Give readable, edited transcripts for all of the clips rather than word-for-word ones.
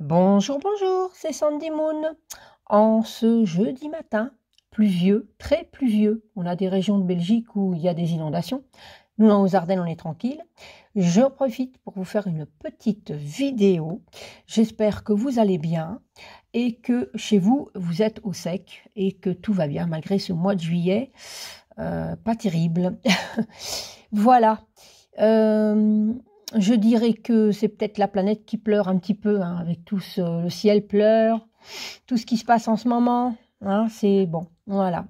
Bonjour, bonjour, c'est Sandy Moon. En ce jeudi matin, pluvieux, très pluvieux, on a des régions de Belgique où il y a des inondations. Nous, dans aux Ardennes, on est tranquille. Je profite pour vous faire une petite vidéo. J'espère que vous allez bien et que chez vous, vous êtes au sec et que tout va bien malgré ce mois de juillet. Pas terrible. Voilà. Je dirais que c'est peut-être la planète qui pleure un petit peu, hein, avec tout le ciel pleure, tout ce qui se passe en ce moment, hein, c'est bon, voilà.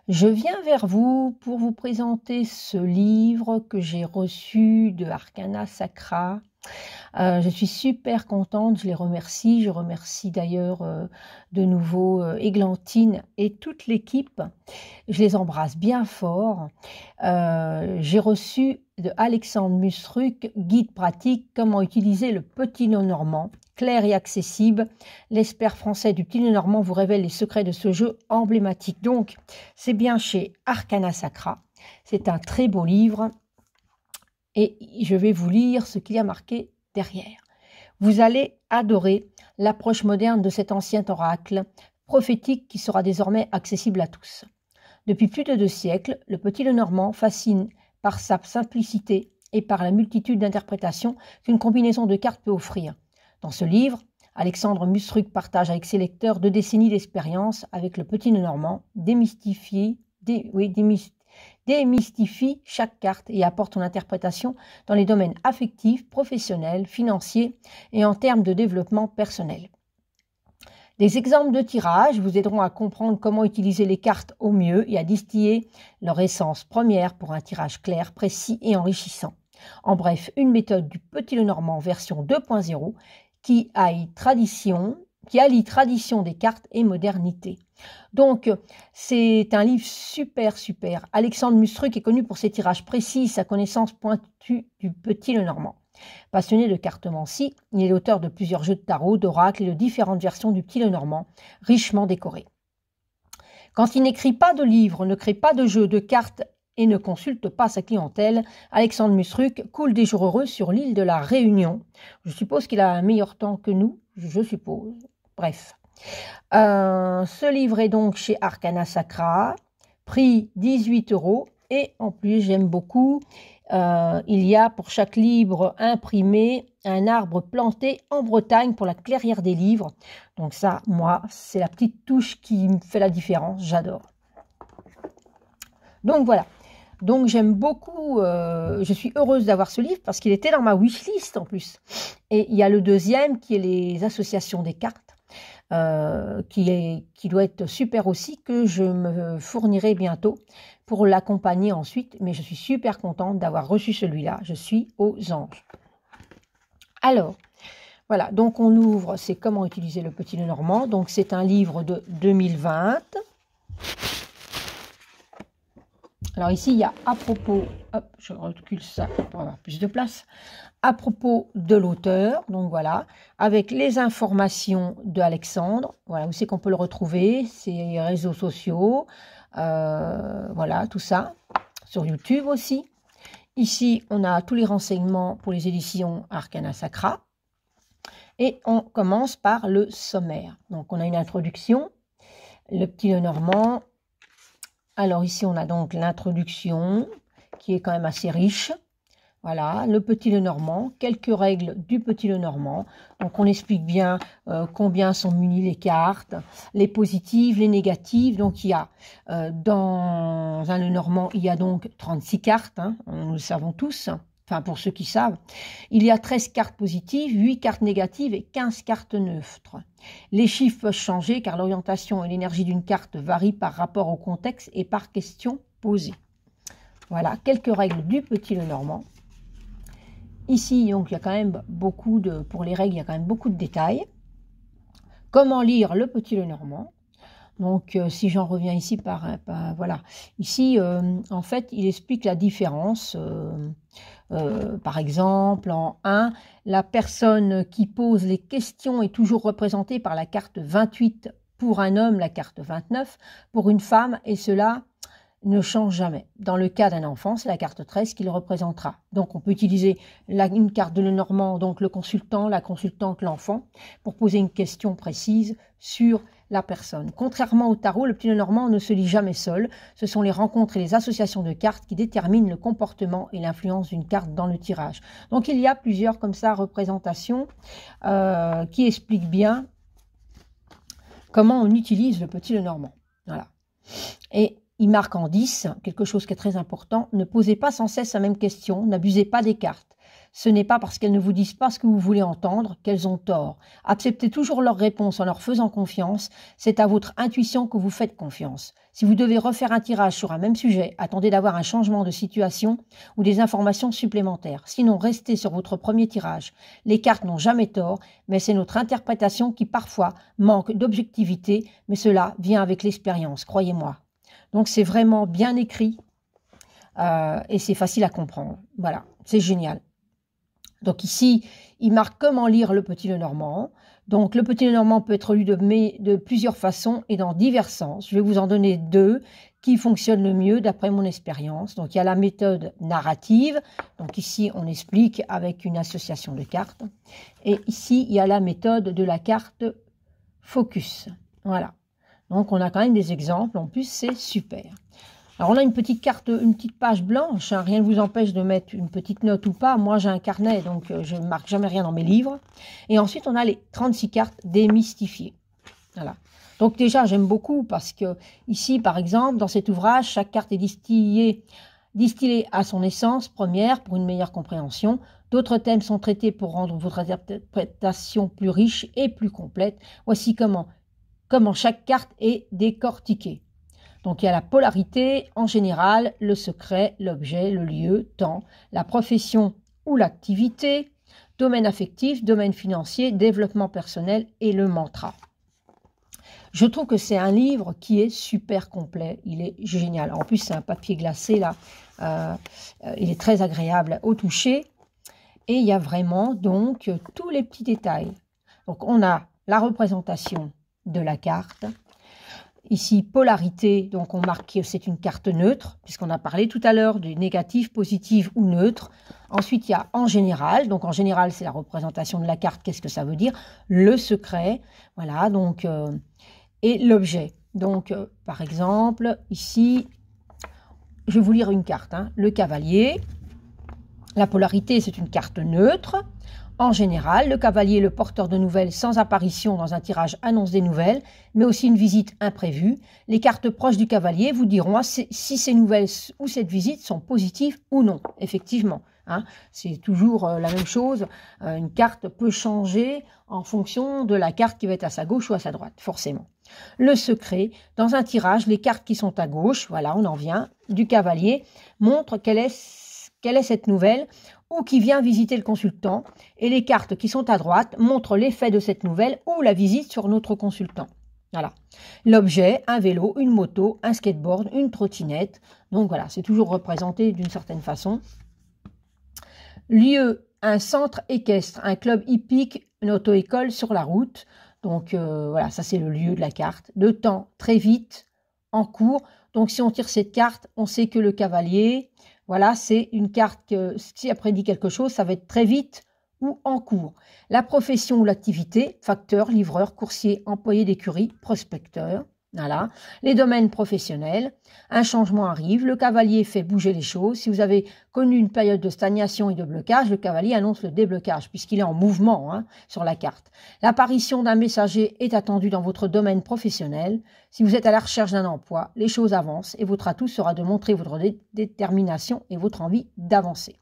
Je viens vers vous pour vous présenter ce livre que j'ai reçu de Arcana Sacra. Je suis super contente, je les remercie. Je remercie d'ailleurs de nouveau Églantine et toute l'équipe. Je les embrasse bien fort. J'ai reçu de Alexandre Musruc, guide pratique, comment utiliser le petit nœud-normand, clair et accessible. L'expert français du petit nœud-normand vous révèle les secrets de ce jeu emblématique. Donc, c'est bien chez Arcana Sacra. C'est un très beau livre. Et je vais vous lire ce qu'il y a marqué derrière. Vous allez adorer l'approche moderne de cet ancien oracle prophétique qui sera désormais accessible à tous. Depuis plus de 2 siècles, le petit Lenormand fascine par sa simplicité et par la multitude d'interprétations qu'une combinaison de cartes peut offrir. Dans ce livre, Alexandre Musruc partage avec ses lecteurs 2 décennies d'expérience avec le petit Lenormand, démystifie chaque carte et apporte son interprétation dans les domaines affectifs, professionnels, financiers et en termes de développement personnel. Des exemples de tirage vous aideront à comprendre comment utiliser les cartes au mieux et à distiller leur essence première pour un tirage clair, précis et enrichissant. En bref, une méthode du petit Lenormand version 2.0 qui allie tradition des cartes et modernité. Donc, c'est un livre super. Alexandre Musruc est connu pour ses tirages précis, sa connaissance pointue du petit Lenormand. Passionné de cartomancie, il est l'auteur de plusieurs jeux de tarot, d'oracles et de différentes versions du petit Lenormand, richement décorés. Quand il n'écrit pas de livres, ne crée pas de jeux de cartes et ne consulte pas sa clientèle, Alexandre Musruc coule des jours heureux sur l'île de la Réunion. Je suppose qu'il a un meilleur temps que nous, je suppose. Bref. Ce livre est donc chez Arcana Sacra, prix 18 € et en plus j'aime beaucoup, il y a pour chaque livre imprimé un arbre planté en Bretagne pour la clairière des livres. Donc ça, moi, c'est la petite touche qui me fait la différence, j'adore. Donc voilà, donc j'aime beaucoup, je suis heureuse d'avoir ce livre parce qu'il était dans ma wishlist en plus. Et il y a le deuxième qui est les associations des cartes. Qui doit être super aussi, que je me fournirai bientôt pour l'accompagner ensuite. Mais je suis super contente d'avoir reçu celui-là. Je suis aux anges. Alors, voilà. Donc, on ouvre, c'est comment utiliser le petit Lenormand. Donc, c'est un livre de 2020. Alors ici, il y a à propos, hop, je recule ça pour avoir plus de place, à propos de l'auteur, donc voilà, avec les informations de Alexandre, voilà, où c'est qu'on peut le retrouver, ses réseaux sociaux, voilà, tout ça, sur YouTube aussi. Ici, on a tous les renseignements pour les éditions Arcana Sacra, et on commence par le sommaire. Donc on a une introduction, le petit Lenormand. Alors ici, on a donc l'introduction qui est quand même assez riche. Voilà, le petit Lenormand, quelques règles du petit Lenormand. Donc on explique bien combien sont munies les cartes, les positives, les négatives. Donc il y a dans un Lenormand, il y a donc 36 cartes, hein, nous le savons tous. Enfin, pour ceux qui savent, il y a 13 cartes positives, 8 cartes négatives et 15 cartes neutres. Les chiffres peuvent changer car l'orientation et l'énergie d'une carte varient par rapport au contexte et par question posée. Voilà, quelques règles du petit Lenormand. Ici, donc, il y a quand même beaucoup de... Pour les règles, il y a quand même beaucoup de détails. Comment lire le petit Lenormand? Donc, si j'en reviens ici voilà. Ici, en fait, il explique la différence. Par exemple, en 1, la personne qui pose les questions est toujours représentée par la carte 28 Pour un homme, la carte 29. Pour une femme, et cela ne change jamais. Dans le cas d'un enfant, c'est la carte 13 qui le représentera. Donc, on peut utiliser une carte de Lenormand, donc le consultant, la consultante, l'enfant, pour poser une question précise sur la personne. Contrairement au tarot, le petit Lenormand ne se lit jamais seul. Ce sont les rencontres et les associations de cartes qui déterminent le comportement et l'influence d'une carte dans le tirage. Donc, il y a plusieurs, comme ça, représentations qui expliquent bien comment on utilise le petit Lenormand. Voilà. Et il marque en 10, quelque chose qui est très important, ne posez pas sans cesse la même question, n'abusez pas des cartes. Ce n'est pas parce qu'elles ne vous disent pas ce que vous voulez entendre qu'elles ont tort. Acceptez toujours leurs réponses en leur faisant confiance, c'est à votre intuition que vous faites confiance. Si vous devez refaire un tirage sur un même sujet, attendez d'avoir un changement de situation ou des informations supplémentaires. Sinon, restez sur votre premier tirage. Les cartes n'ont jamais tort, mais c'est notre interprétation qui parfois manque d'objectivité, mais cela vient avec l'expérience, croyez-moi. Donc, c'est vraiment bien écrit et c'est facile à comprendre. Voilà, c'est génial. Donc ici, il marque comment lire le petit Lenormand. Donc, le petit Lenormand peut être lu de plusieurs façons et dans divers sens. Je vais vous en donner 2 qui fonctionnent le mieux d'après mon expérience. Donc, il y a la méthode narrative. Donc, ici, on explique avec une association de cartes. Et ici, il y a la méthode de la carte focus. Voilà. Donc, on a quand même des exemples. En plus, c'est super. Alors, on a une petite carte, une petite page blanche. Hein, rien ne vous empêche de mettre une petite note ou pas. Moi, j'ai un carnet, donc je ne marque jamais rien dans mes livres. Et ensuite, on a les 36 cartes démystifiées. Voilà. Donc, déjà, j'aime beaucoup parce que ici, par exemple, dans cet ouvrage, chaque carte est distillée à son essence première pour une meilleure compréhension. D'autres thèmes sont traités pour rendre votre interprétation plus riche et plus complète. Voici comment chaque carte est décortiquée. Donc, il y a la polarité en général, le secret, l'objet, le lieu, temps, la profession ou l'activité, domaine affectif, domaine financier, développement personnel et le mantra. Je trouve que c'est un livre qui est super complet, il est génial. En plus, c'est un papier glacé là, il est très agréable au toucher. Et il y a vraiment donc tous les petits détails. Donc, on a la représentation de la carte. Ici, polarité, donc on marque que c'est une carte neutre, puisqu'on a parlé tout à l'heure du négatif, positif ou neutre. Ensuite, il y a en général, donc en général, c'est la représentation de la carte, qu'est-ce que ça veut dire? Le secret, voilà, donc, et l'objet. Donc, par exemple, ici, je vais vous lire une carte, hein, le cavalier. La polarité, c'est une carte neutre. En général, le cavalier est le porteur de nouvelles sans apparition dans un tirage annonce des nouvelles, mais aussi une visite imprévue. Les cartes proches du cavalier vous diront si ces nouvelles ou cette visite sont positives ou non. Effectivement, hein, c'est toujours la même chose. Une carte peut changer en fonction de la carte qui va être à sa gauche ou à sa droite, forcément. Le secret, dans un tirage, les cartes qui sont à gauche, voilà, on en vient, du cavalier, montrent quelle est cette nouvelle ou qui vient visiter le consultant, et les cartes qui sont à droite montrent l'effet de cette nouvelle ou la visite sur notre consultant. Voilà. L'objet, un vélo, une moto, un skateboard, une trottinette. Donc voilà, c'est toujours représenté d'une certaine façon. Lieu, un centre équestre, un club hippique, une auto-école sur la route. Donc voilà, ça c'est le lieu de la carte. Le temps, très vite, en cours. Donc si on tire cette carte, on sait que le cavalier... Voilà, c'est une carte que, si elle prédit quelque chose, ça va être très vite ou en cours. La profession ou l'activité, facteur, livreur, coursier, employé d'écurie, prospecteur. Voilà. Les domaines professionnels, un changement arrive, le cavalier fait bouger les choses. Si vous avez connu une période de stagnation et de blocage, le cavalier annonce le déblocage puisqu'il est en mouvement sur la carte. L'apparition d'un messager est attendue dans votre domaine professionnel. Si vous êtes à la recherche d'un emploi, les choses avancent et votre atout sera de montrer votre détermination et votre envie d'avancer.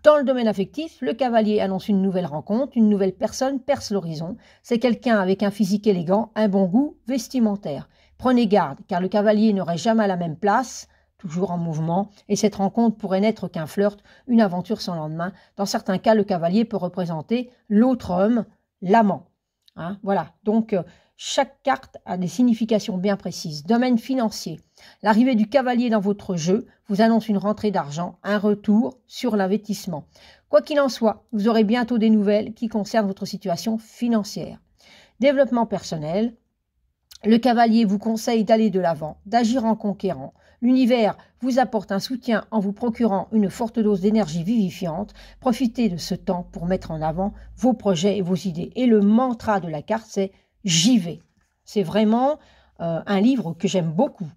Dans le domaine affectif, le cavalier annonce une nouvelle rencontre, une nouvelle personne perce l'horizon. C'est quelqu'un avec un physique élégant, un bon goût vestimentaire. Prenez garde, car le cavalier n'aurait jamais à la même place, toujours en mouvement, et cette rencontre pourrait n'être qu'un flirt, une aventure sans lendemain. Dans certains cas, le cavalier peut représenter l'autre homme, l'amant. Voilà, donc chaque carte a des significations bien précises. Domaine financier. L'arrivée du cavalier dans votre jeu vous annonce une rentrée d'argent, un retour sur l'investissement. Quoi qu'il en soit, vous aurez bientôt des nouvelles qui concernent votre situation financière. Développement personnel. Le cavalier vous conseille d'aller de l'avant, d'agir en conquérant. L'univers vous apporte un soutien en vous procurant une forte dose d'énergie vivifiante. Profitez de ce temps pour mettre en avant vos projets et vos idées. Et le mantra de la carte, c'est « J'y vais ». C'est vraiment un livre que j'aime beaucoup.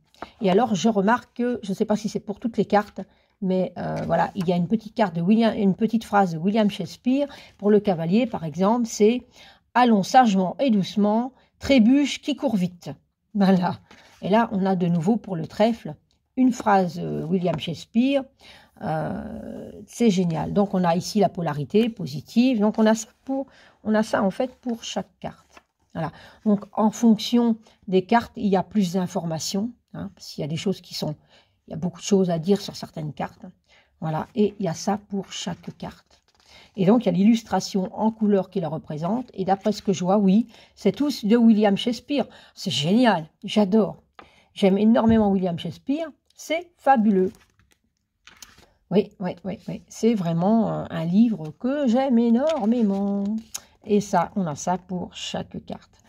Et alors, je remarque que, je ne sais pas si c'est pour toutes les cartes, mais voilà, il y a une petite carte de une petite phrase de William Shakespeare. Pour le cavalier, par exemple, c'est « Allons sagement et doucement ». Trébuche qui court vite. Voilà. Et là, on a de nouveau pour le trèfle une phrase William Shakespeare. C'est génial. Donc, on a ici la polarité positive. Donc, on a ça en fait pour chaque carte. Voilà. Donc, en fonction des cartes, il y a plus d'informations. Hein, parce qu'il y a des choses il y a beaucoup de choses à dire sur certaines cartes. Voilà. Et il y a ça pour chaque carte. Et donc, il y a l'illustration en couleur qui la représente. Et d'après ce que je vois, oui, c'est tous de William Shakespeare. C'est génial, j'adore. J'aime énormément William Shakespeare. C'est fabuleux. Oui. C'est vraiment un livre que j'aime énormément. Et ça, on a ça pour chaque carte.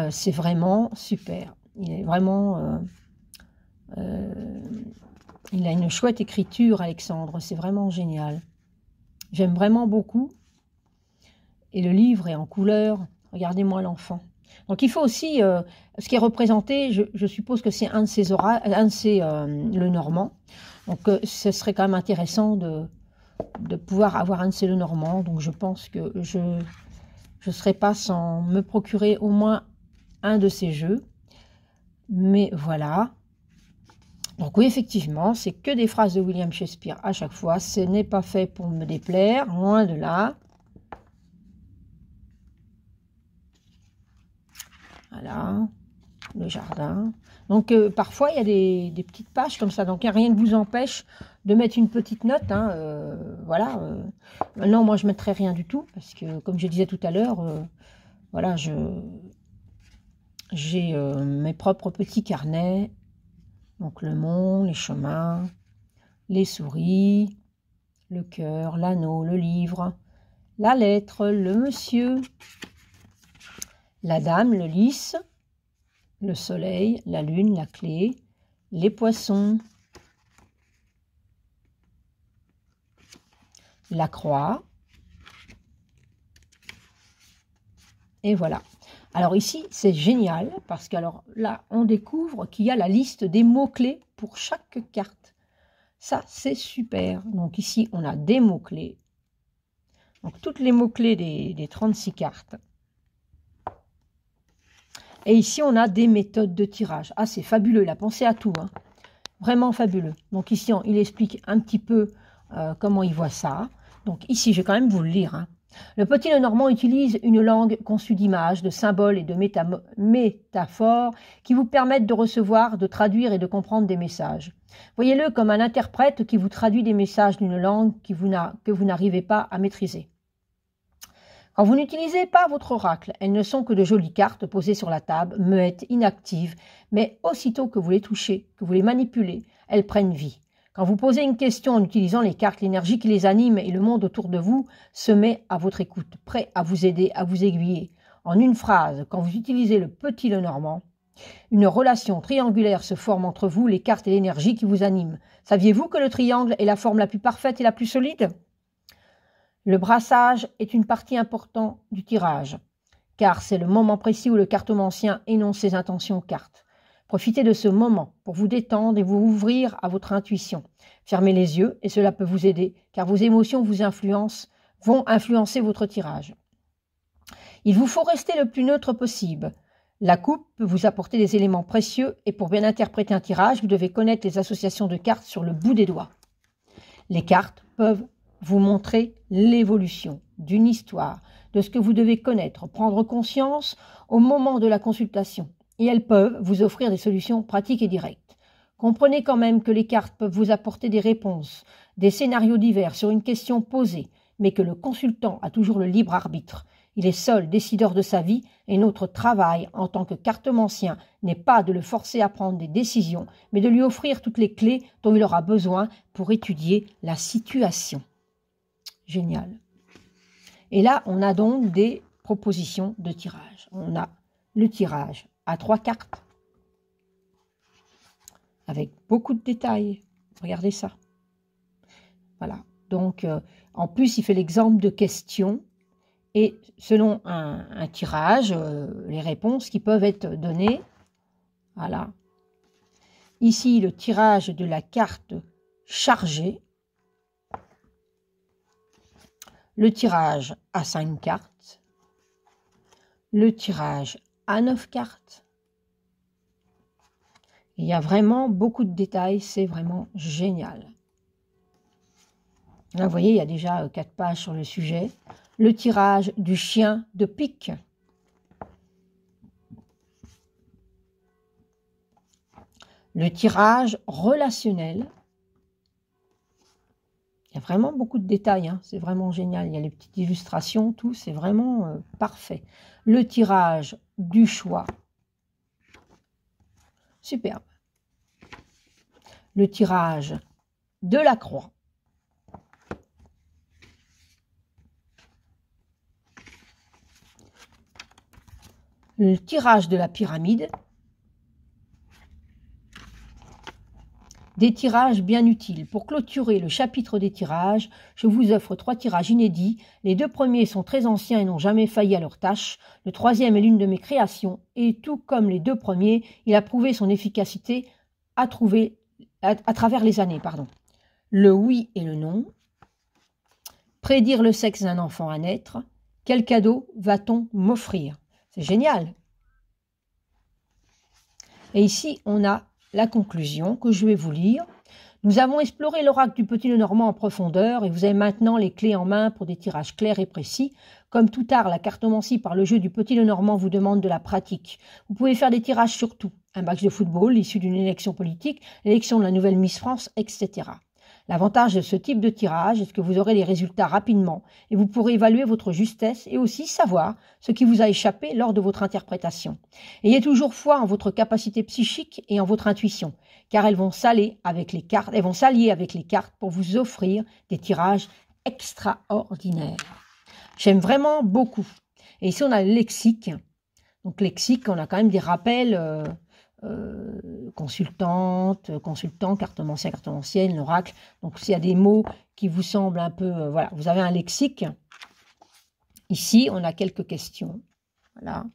C'est vraiment super. Il est vraiment... il a une chouette écriture, Alexandre. C'est vraiment génial. J'aime vraiment beaucoup. Et le livre est en couleur. Regardez-moi l'enfant. Donc il faut aussi, ce qui est représenté, je suppose que c'est un de ces le Normand. Donc ce serait quand même intéressant de pouvoir avoir un de ces le Normand. Donc je pense que je ne serai pas sans me procurer au moins un de ces jeux. Mais voilà. Donc oui, effectivement, c'est que des phrases de William Shakespeare à chaque fois. Ce n'est pas fait pour me déplaire, loin de là. Voilà, le jardin. Donc parfois, il y a des petites pages comme ça. Donc rien ne vous empêche de mettre une petite note. Hein, voilà. Maintenant, moi, je ne mettrai rien du tout. Parce que, comme je disais tout à l'heure, voilà, j'ai mes propres petits carnets. Donc le mont, les chemins, les souris, le cœur, l'anneau, le livre, la lettre, le monsieur, la dame, le lys, le soleil, la lune, la clé, les poissons, la croix. Et voilà. Alors ici, c'est génial parce que alors là, on découvre qu'il y a la liste des mots-clés pour chaque carte. Ça, c'est super. Donc ici, on a des mots-clés. Donc toutes les mots-clés des 36 cartes. Et ici, on a des méthodes de tirage. Ah, c'est fabuleux, il a pensé à tout. Hein. Vraiment fabuleux. Donc ici, il explique un petit peu comment il voit ça. Donc ici, je vais quand même vous le lire. Hein. Le petit Lenormand utilise une langue conçue d'images, de symboles et de métaphores qui vous permettent de recevoir, de traduire et de comprendre des messages. Voyez-le comme un interprète qui vous traduit des messages d'une langue que vous n'arrivez pas à maîtriser. Quand vous n'utilisez pas votre oracle, elles ne sont que de jolies cartes posées sur la table, muettes, inactives, mais aussitôt que vous les touchez, que vous les manipulez, elles prennent vie. Quand vous posez une question en utilisant les cartes, l'énergie qui les anime et le monde autour de vous se met à votre écoute, prêt à vous aider, à vous aiguiller. En une phrase, quand vous utilisez le petit Lenormand, une relation triangulaire se forme entre vous, les cartes et l'énergie qui vous animent. Saviez-vous que le triangle est la forme la plus parfaite et la plus solide ? Le brassage est une partie importante du tirage, car c'est le moment précis où le cartomancien énonce ses intentions aux cartes. Profitez de ce moment pour vous détendre et vous ouvrir à votre intuition. Fermez les yeux et cela peut vous aider, car vos émotions vont influencer votre tirage. Il vous faut rester le plus neutre possible. La coupe peut vous apporter des éléments précieux et pour bien interpréter un tirage, vous devez connaître les associations de cartes sur le bout des doigts. Les cartes peuvent vous montrer l'évolution d'une histoire, de ce que vous devez connaître, prendre conscience au moment de la consultation. Et elles peuvent vous offrir des solutions pratiques et directes. Comprenez quand même que les cartes peuvent vous apporter des réponses, des scénarios divers sur une question posée, mais que le consultant a toujours le libre arbitre. Il est seul décideur de sa vie et notre travail en tant que cartomancien n'est pas de le forcer à prendre des décisions, mais de lui offrir toutes les clés dont il aura besoin pour étudier la situation. Génial. Et là, on a donc des propositions de tirage. On a le tirage à 3 cartes. Avec beaucoup de détails. Regardez ça. Voilà. Donc, en plus, il fait l'exemple de questions. Et selon un tirage, les réponses qui peuvent être données. Voilà. Ici, le tirage de la carte chargée. Le tirage à 5 cartes. Le tirage à 9 cartes. Il y a vraiment beaucoup de détails, c'est vraiment génial. Là, vous voyez, il y a déjà 4 pages sur le sujet. Le tirage du chien de pique. Le tirage relationnel. Il y a vraiment beaucoup de détails, hein. C'est vraiment génial. Il y a les petites illustrations, tout, c'est vraiment parfait. Le tirage du choix. Superbe. Le tirage de la croix. Le tirage de la pyramide. Des tirages bien utiles. Pour clôturer le chapitre des tirages, je vous offre 3 tirages inédits. Les 2 premiers sont très anciens et n'ont jamais failli à leur tâche. Le 3e est l'une de mes créations et tout comme les 2 premiers, il a prouvé son efficacité à travers les années. Le oui et le non. Prédire le sexe d'un enfant à naître. Quel cadeau va-t-on m'offrir? C'est génial. Et ici, on a la conclusion que je vais vous lire. Nous avons exploré l'oracle du Petit Lenormand en profondeur et vous avez maintenant les clés en main pour des tirages clairs et précis. Comme tout art, la cartomancie par le jeu du Petit Lenormand vous demande de la pratique. Vous pouvez faire des tirages sur tout. Un match de football, l'issue d'une élection politique, l'élection de la nouvelle Miss France, etc. L'avantage de ce type de tirage est que vous aurez les résultats rapidement et vous pourrez évaluer votre justesse et aussi savoir ce qui vous a échappé lors de votre interprétation. Ayez toujours foi en votre capacité psychique et en votre intuition, car elles vont s'allier avec les cartes pour vous offrir des tirages extraordinaires. J'aime vraiment beaucoup. Et ici, on a le lexique. Donc, lexique, on a quand même des rappels... consultante, consultant, cartomancien, cartomancienne, l'oracle. Donc, s'il y a des mots qui vous semblent un peu... voilà, vous avez un lexique. Ici, on a quelques questions. Voilà.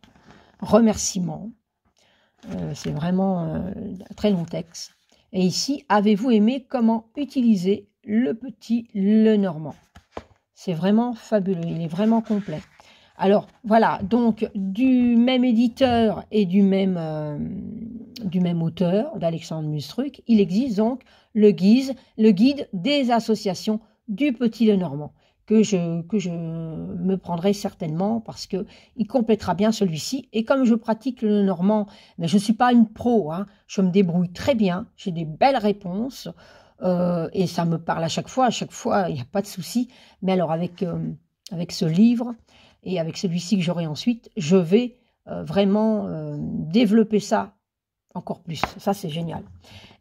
Remerciements. C'est vraiment un très long texte. Et ici, avez-vous aimé comment utiliser le Petit Lenormand? C'est vraiment fabuleux. Il est vraiment complet. Alors, voilà, donc du même éditeur et du même auteur, d'Alexandre Mustruc, il existe donc le guide des associations du Petit Lenormand, que je me prendrai certainement parce qu'il complétera bien celui-ci. Et comme je pratique le Lenormand, mais je ne suis pas une pro, hein, je me débrouille très bien, j'ai des belles réponses et ça me parle à chaque fois, il n'y a pas de souci. Mais alors avec ce livre... Et avec celui-ci que j'aurai ensuite, je vais vraiment développer ça encore plus. Ça, c'est génial.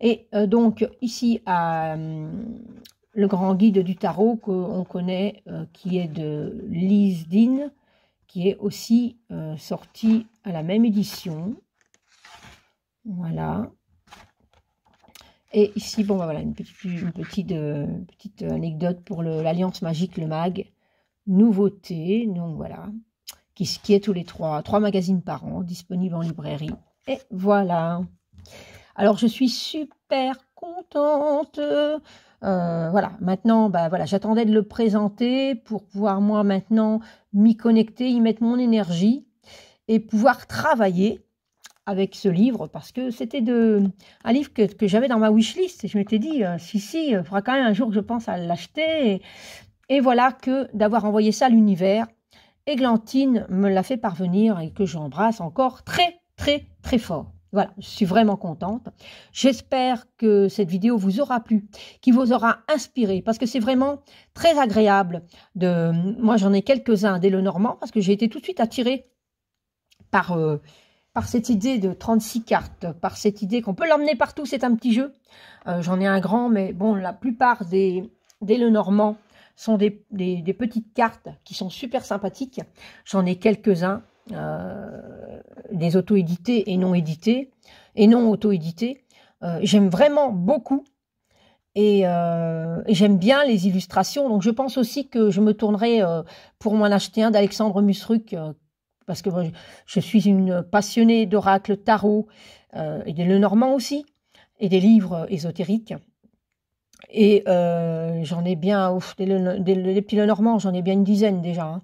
Et donc, ici, le grand guide du tarot qu'on connaît, qui est de Lise Dean, qui est aussi sorti à la même édition. Voilà. Et ici, bon, ben voilà, une petite anecdote pour l'Alliance Magique, le MAG. Nouveauté, donc voilà, qui est tous les 3 magazines par an, disponibles en librairie. Et voilà. Alors, je suis super contente. Voilà, maintenant, bah, voilà, j'attendais de le présenter pour pouvoir, moi, maintenant, m'y connecter, y mettre mon énergie et pouvoir travailler avec ce livre, parce que c'était un livre que j'avais dans ma wishlist. Et je m'étais dit, si, il faudra quand même un jour que je pense à l'acheter. Et voilà que d'avoir envoyé ça à l'univers, Églantine me l'a fait parvenir et que j'embrasse encore très, très, très fort. Voilà, je suis vraiment contente. J'espère que cette vidéo vous aura plu, qui vous aura inspiré, parce que c'est vraiment très agréable. Moi, j'en ai quelques-uns dès Lenormand, parce que j'ai été tout de suite attirée par cette idée de 36 cartes, par cette idée qu'on peut l'emmener partout, c'est un petit jeu. J'en ai un grand, mais bon, la plupart des Lenormand sont des petites cartes qui sont super sympathiques. J'en ai quelques-uns des auto-édités et non édités, et non auto-édités. J'aime vraiment beaucoup. Et j'aime bien les illustrations, donc je pense aussi que je me tournerai pour m'en acheter un d'Alexandre Musruc, parce que moi, je suis une passionnée d'oracle tarot, et de Lenormand aussi, et des livres ésotériques. Et j'en ai bien, des petits Lenormand, j'en ai bien une dizaine déjà, hein.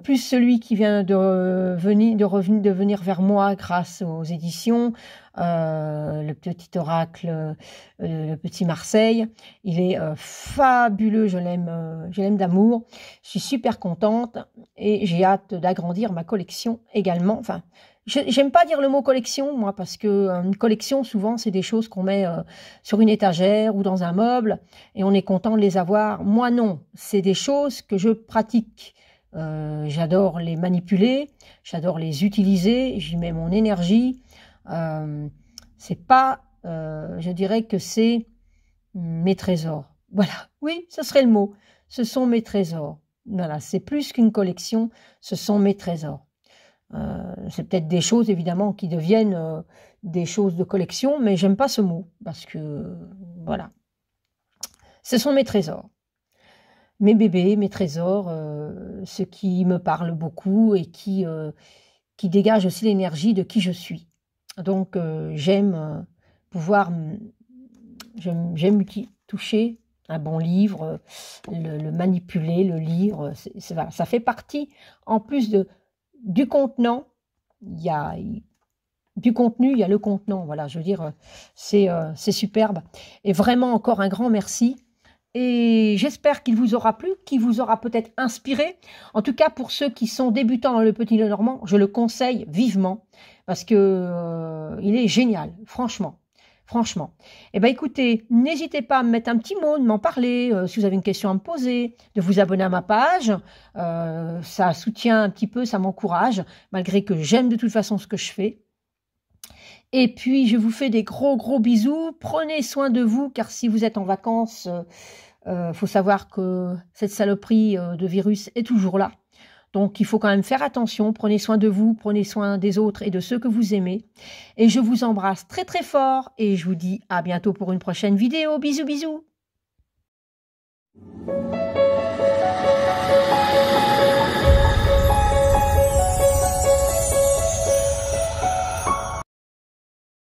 Plus celui qui vient de venir vers moi grâce aux éditions, le petit oracle, le petit Marseille. Il est fabuleux, je l'aime d'amour. Je suis super contente et j'ai hâte d'agrandir ma collection également. Enfin, j'aime pas dire le mot collection, moi, parce que une collection, souvent, c'est des choses qu'on met sur une étagère ou dans un meuble et on est content de les avoir. Moi, non, c'est des choses que je pratique. J'adore les manipuler, j'adore les utiliser, j'y mets mon énergie. C'est pas, je dirais que c'est mes trésors. Voilà, oui, ce serait le mot. Ce sont mes trésors. Voilà, c'est plus qu'une collection, ce sont mes trésors. C'est peut-être des choses, évidemment, qui deviennent des choses de collection, mais j'aime pas ce mot, parce que, voilà. Ce sont mes trésors. Mes bébés, mes trésors, ce qui me parle beaucoup et qui dégage aussi l'énergie de qui je suis. Donc, j'aime pouvoir, j'aime toucher un bon livre, le manipuler, le lire. Voilà, ça fait partie, en plus du contenant, il y a du contenu, il y a le contenant. Voilà, je veux dire, c'est superbe. Et vraiment, encore un grand merci. Et j'espère qu'il vous aura plu, qu'il vous aura peut-être inspiré. En tout cas, pour ceux qui sont débutants dans le Petit Lenormand, je le conseille vivement parce que il est génial, franchement. Franchement. Eh bien, écoutez, n'hésitez pas à me mettre un petit mot, de m'en parler, si vous avez une question à me poser, de vous abonner à ma page. Ça soutient un petit peu, ça m'encourage, malgré que j'aime de toute façon ce que je fais. Et puis, je vous fais des gros bisous. Prenez soin de vous, car si vous êtes en vacances, faut savoir que cette saloperie de virus est toujours là. Donc, il faut quand même faire attention. Prenez soin de vous, prenez soin des autres et de ceux que vous aimez. Et je vous embrasse très fort et je vous dis à bientôt pour une prochaine vidéo. Bisous.